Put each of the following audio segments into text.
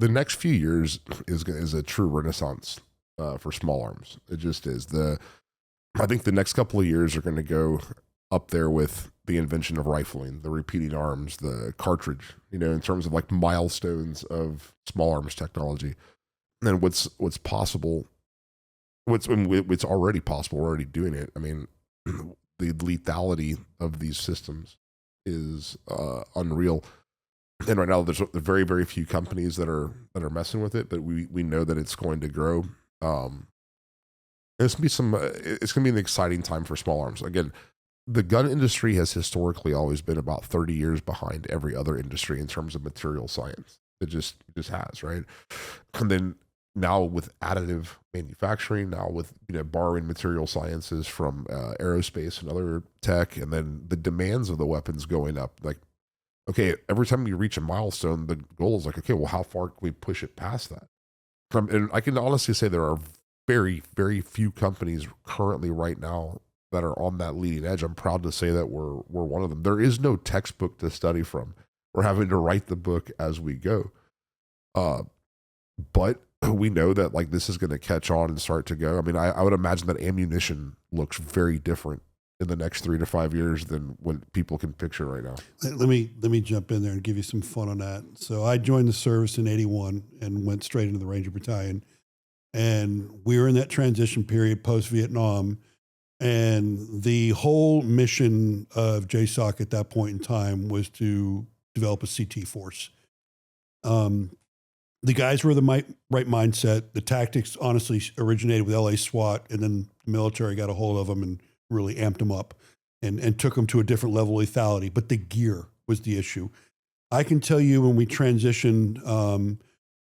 the next few years is a true renaissance for small arms. It just is. I think the next couple of years are going to go up there with the invention of rifling, the repeating arms, the cartridge, in terms of like milestones of small arms technology. And what's possible, it's already possible, we're already doing it. I mean, the lethality of these systems is unreal. And right now there's very, very few companies that are messing with it, but we know that it's going to grow. It's gonna be an exciting time for small arms. Again, the gun industry has historically always been about 30 years behind every other industry in terms of material science. It just has, right? And then now with additive manufacturing, now with borrowing material sciences from aerospace and other tech, and then the demands of the weapons going up. Like, okay, every time you reach a milestone, the goal is like, okay, well, how far can we push it past that? And I can honestly say there are very, very few companies currently right now that are on that leading edge. I'm proud to say that we're one of them. There is no textbook to study from. We're having to write the book as we go. But we know that like this is going to catch on and start to go. I mean, I would imagine that ammunition looks very different in the next 3 to 5 years than what people can picture right now. Let me jump in there and give you some fun on that. So I joined the service in 81 and went straight into the Ranger Battalion. And we were in that transition period post-Vietnam. And the whole mission of JSOC at that point in time was to develop a CT force. The guys were the right mindset. The tactics honestly originated with LA SWAT, and then the military got a hold of them and really amped them up and took them to a different level of lethality. But the gear was the issue. I can tell you when we transitioned,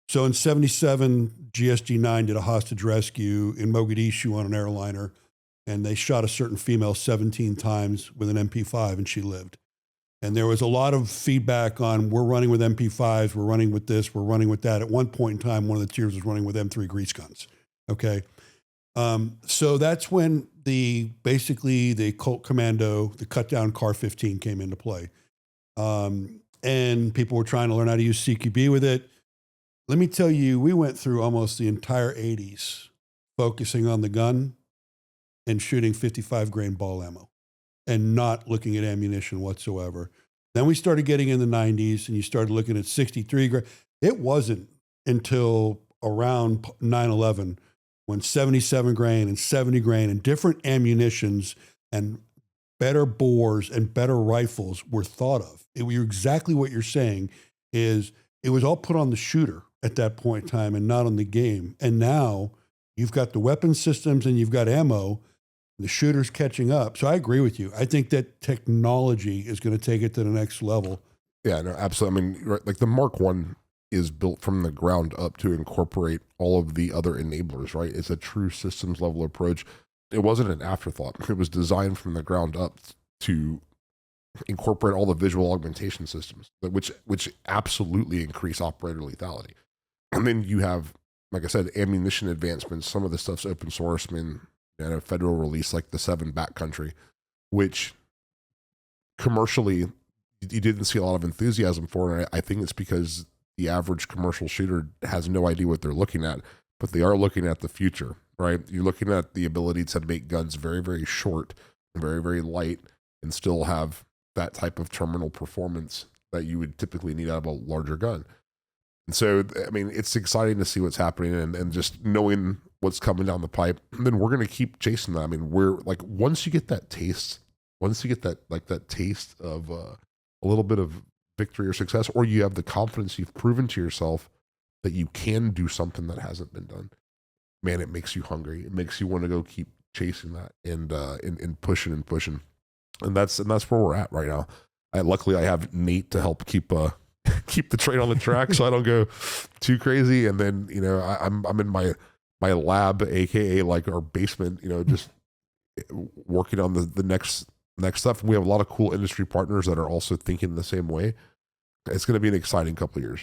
so in 77, GSG-9 did a hostage rescue in Mogadishu on an airliner, and they shot a certain female 17 times with an MP5, and she lived. And there was a lot of feedback on, we're running with MP5s, we're running with this, we're running with that. At one point in time, one of the tiers was running with M3 grease guns, okay? So that's when basically the Colt Commando, the cut-down Car 15 came into play. And people were trying to learn how to use CQB with it. Let me tell you, we went through almost the entire 80s focusing on the gun and shooting 55 grain ball ammo and not looking at ammunition whatsoever. Then we started getting in the 90s and you started looking at 63 grain. It wasn't until around 9/11 when 77 grain and 70 grain and different ammunitions and better bores and better rifles were thought of. You're exactly what you're saying is it was all put on the shooter at that point in time and not on the game. And now you've got the weapon systems and you've got ammo, the shooter's catching up. So I agree with you. I think that technology is going to take it to the next level. Yeah, no, absolutely. I mean, like the Mark I is built from the ground up to incorporate all of the other enablers, right? It's a true systems level approach. It wasn't an afterthought. It was designed from the ground up to incorporate all the visual augmentation systems, which absolutely increase operator lethality. And then you have, like I said, ammunition advancements. Some of the stuff's open source. I mean, a federal release like the 7 Backcountry, which commercially you didn't see a lot of enthusiasm for. And I think it's because the average commercial shooter has no idea what they're looking at, but they are looking at the future, right? You're looking at the ability to make guns very, very short, very, very light, and still have that type of terminal performance that you would typically need out of a larger gun. And so, I mean, it's exciting to see what's happening and just knowing what's coming down the pipe. And then we're going to keep chasing that. I mean, we're like, once you get that taste of a little bit of victory or success, or you have the confidence you've proven to yourself that you can do something that hasn't been done, man, it makes you hungry. It makes you want to go keep chasing that and pushing and pushing. And that's where we're at right now. Luckily I have Nate to help keep the train on the track so I don't go too crazy. And then, I'm in my lab, AKA like our basement, just working on the next stuff. And we have a lot of cool industry partners that are also thinking the same way. It's going to be an exciting couple of years.